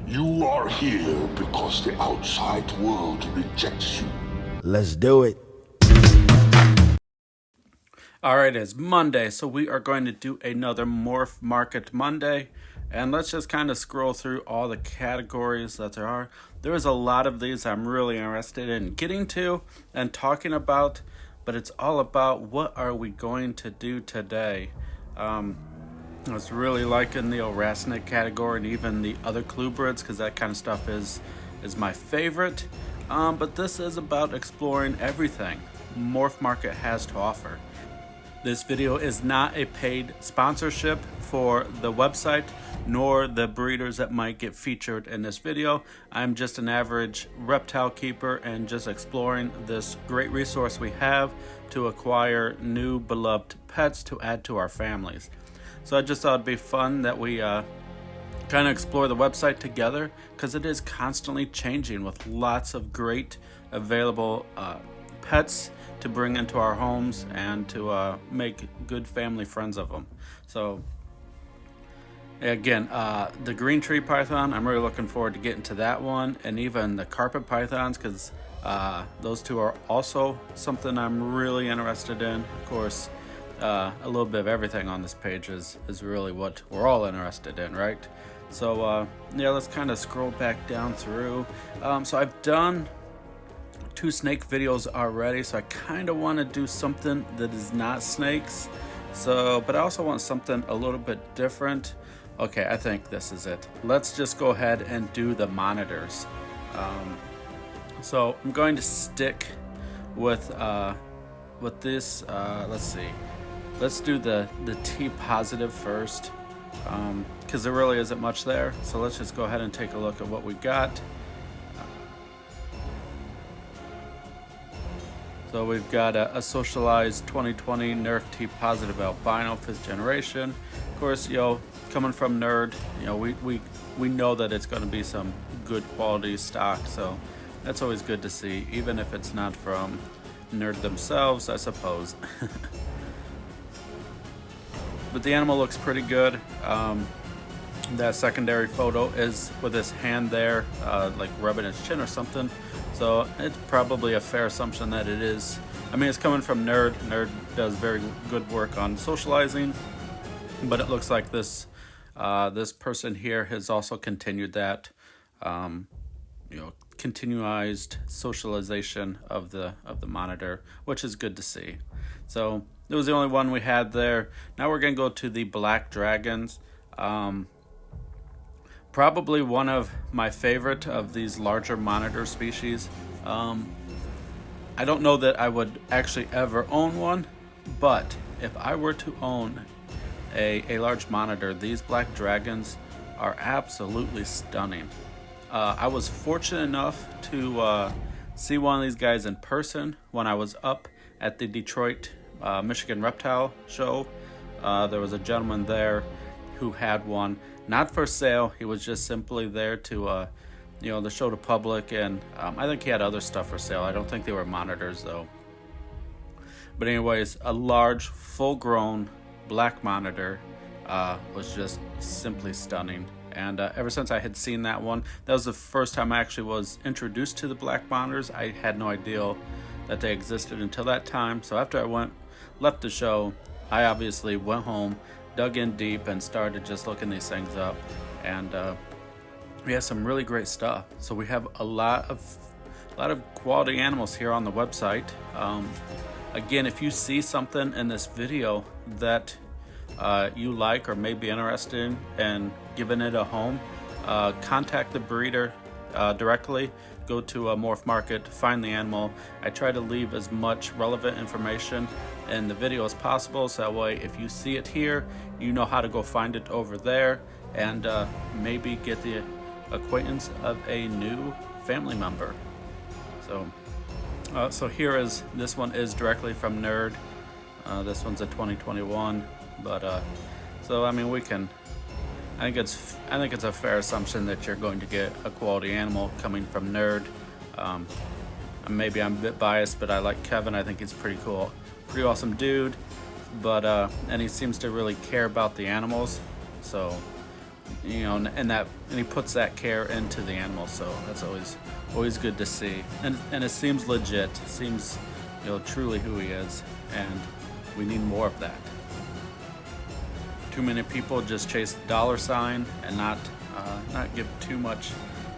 You are here because the outside world rejects you. Let's do it. Alright, it's Monday, so we are going to do another MorphMarket Monday. And let's just kind of scroll through all the categories that there are. There's a lot of these I'm really interested in getting to and talking about. But it's all about what are we going to do today. I was really liking the Orasnic category and even the other Clubrids because that kind of stuff is my favorite. But this is about exploring everything MorphMarket has to offer. This video is not a paid sponsorship for the website nor the breeders that might get featured in this video. I'm just an average reptile keeper and just exploring this great resource we have to acquire new beloved pets to add to our families. So I just thought it'd be fun that we kind of explore the website together because it is constantly changing with lots of great available pets to bring into our homes and to make good family friends of them. So again, the green tree python, I'm really looking forward to getting to that one, and even the carpet pythons because those two are also something I'm really interested in. Of course, a little bit of everything on this page is really what we're all interested in, right? So yeah, let's kind of scroll back down through. So I've done 2 snake videos already, so I kind of want to do something that is not snakes. So, but I also want something a little bit different. Okay, I think this is it. Let's just go ahead and do the monitors. So I'm going to stick with this. Let's see. Let's do the T positive first, because there really isn't much there. So let's just go ahead and take a look at what we got. So we've got a socialized 2020 Nerf T positive albino 5th generation. Of course, coming from Nerd, we know that it's going to be some good quality stock. So that's always good to see, even if it's not from Nerd themselves, I suppose. But the animal looks pretty good. That secondary photo is with his hand there, like rubbing his chin or something. So it's probably a fair assumption that it is. I mean, it's coming from Nerd. Nerd does very good work on socializing, but it looks like this person here has also continued that, continuized socialization of the monitor, which is good to see. So it was the only one we had there. Now we're gonna go to the black dragons. Probably one of my favorite of these larger monitor species. I don't know that I would actually ever own one, but if I were to own a large monitor, these black dragons are absolutely stunning. I was fortunate enough to see one of these guys in person when I was up at the Detroit, Michigan Reptile Show. There was a gentleman there who had one, not for sale. He was just simply there to, to show the public, and I think he had other stuff for sale. I don't think they were monitors though. But anyways, a large, full-grown black monitor was just simply stunning. And ever since I had seen that one, that was the first time I actually was introduced to the black monitors. I had no idea that they existed until that time. So after I left the show, I obviously went home, dug in deep, and started just looking these things up. And we have some really great stuff. So we have a lot of quality animals here on the website. Again, if you see something in this video that you like or may be interested in and giving it a home, contact the breeder directly. Go to MorphMarket, find the animal. I try to leave as much relevant information in the video as possible, so that way if you see it here, you know how to go find it over there, and maybe get the acquaintance of a new family member. So here is, this one is directly from Nerd. This one's a 2021, but so I mean, I think it's a fair assumption that you're going to get a quality animal coming from Nerd. Maybe I'm a bit biased, but I like Kevin. I think he's pretty cool, pretty awesome dude. But and he seems to really care about the animals. So and he puts that care into the animal, so that's always good to see, and it seems legit, seems truly who he is, and we need more of that. Too many people just chase the dollar sign and not give too much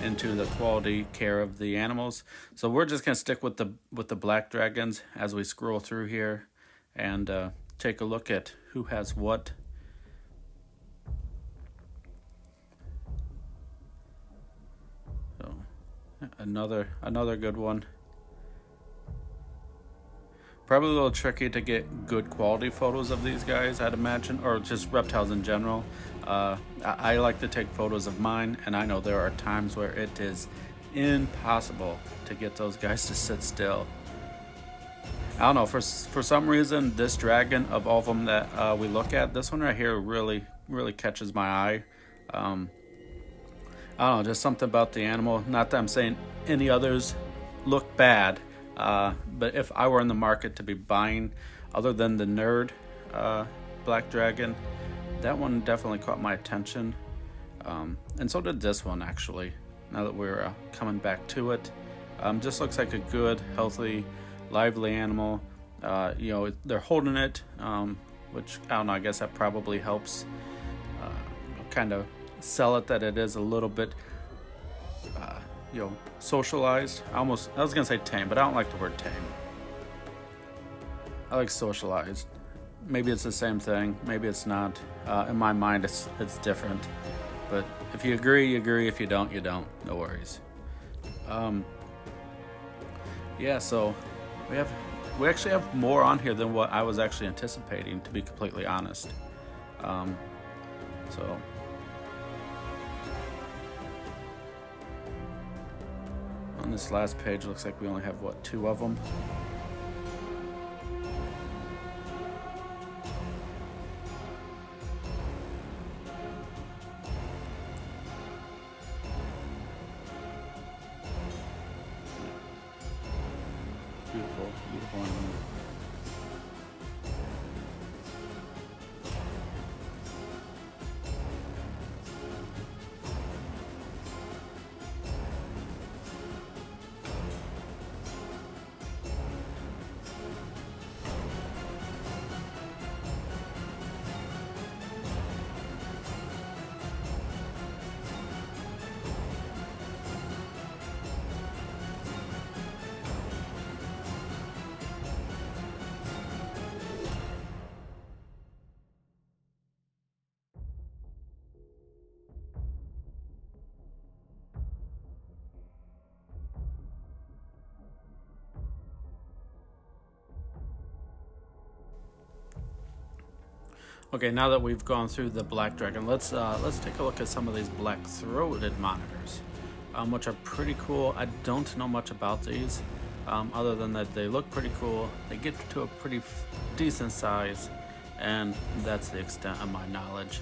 into the quality care of the animals. So we're just gonna stick with the black dragons as we scroll through here and take a look at who has what. So another good one. Probably a little tricky to get good quality photos of these guys, I'd imagine, or just reptiles in general. I like to take photos of mine, and I know there are times where it is impossible to get those guys to sit still. I don't know, for some reason, this dragon, of all of them that we look at, this one right here really catches my eye. I don't know, just something about the animal. Not that I'm saying any others look bad, but if I were in the market to be buying, other than the nerd black dragon, that one definitely caught my attention, and so did this one, actually, now that we're coming back to it. Just looks like a good, healthy, lively animal. They're holding it, which, I don't know, I guess that probably helps kind of sell it, that it is a little bit socialized. I was gonna say tame, but I don't like the word tame. I like socialized. Maybe it's the same thing, maybe it's not. In my mind, it's different. But if you agree, you agree. If you don't, you don't. No worries. So we actually have more on here than what I was actually anticipating, to be completely honest. So on this last page, looks like we only have, 2 of them. Beautiful animal. Okay, now that we've gone through the black dragon, let's take a look at some of these black-throated monitors, which are pretty cool. I don't know much about these, other than that they look pretty cool. They get to a pretty decent size, and that's the extent of my knowledge.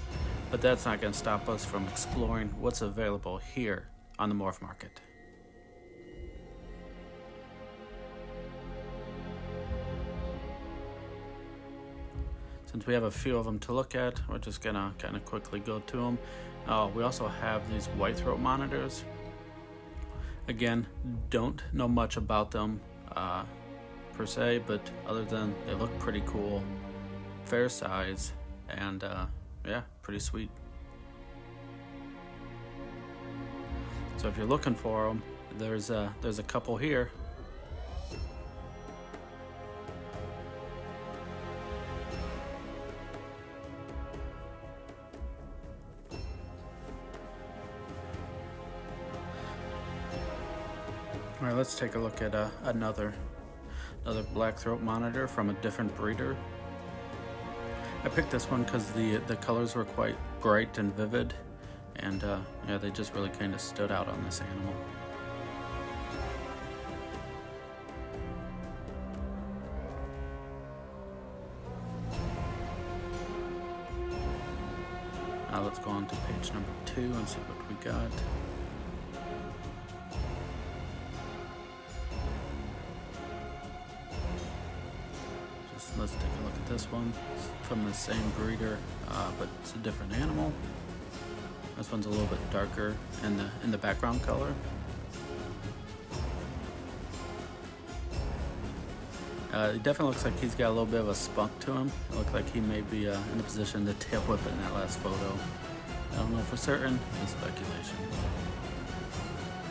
But that's not going to stop us from exploring what's available here on the Morph Market. Since we have a few of them to look at, we're just gonna kind of quickly go to them. We also have these white throat monitors. Again, don't know much about them per se, but other than they look pretty cool, fair size, and pretty sweet. So if you're looking for them, there's a couple here. All right, let's take a look at another black throat monitor from a different breeder. I picked this one because the colors were quite bright and vivid, and they just really kind of stood out on this animal. Now let's go on to page number 2 and see what we got. Let's take a look at this one. It's from the same breeder, but it's a different animal. This one's a little bit darker in the background color. It definitely looks like he's got a little bit of a spunk to him. It looks like he may be in a position to tail whip it in that last photo. I don't know for certain, it's speculation.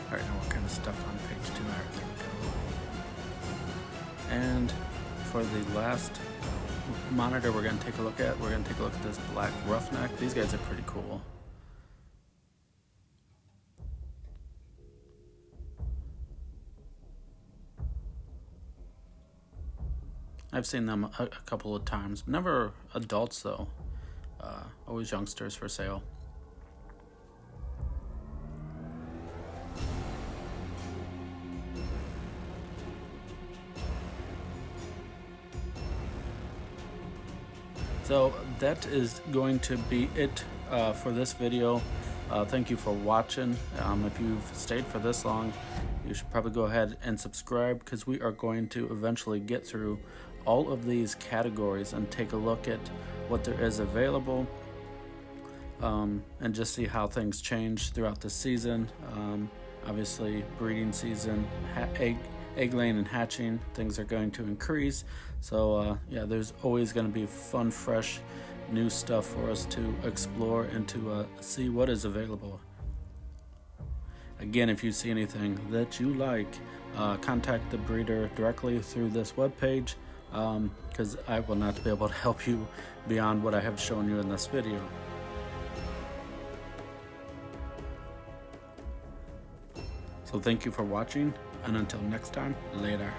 Alright, now we're kind of stuck on page 2. Alright, there we go. And for the last monitor we're going to take a look at, we're going to take a look at this black roughneck. These guys are pretty cool. I've seen them a couple of times, never adults though, always youngsters for sale. So that is going to be it for this video. Thank you for watching. If you've stayed for this long, you should probably go ahead and subscribe, because we are going to eventually get through all of these categories and take a look at what there is available, and just see how things change throughout the season. Obviously, breeding season, egg laying and hatching, things are going to increase. So yeah, there's always going to be fun, fresh, new stuff for us to explore and to see what is available. Again, if you see anything that you like, contact the breeder directly through this webpage, because I will not be able to help you beyond what I have shown you in this video. So thank you for watching, and until next time, later.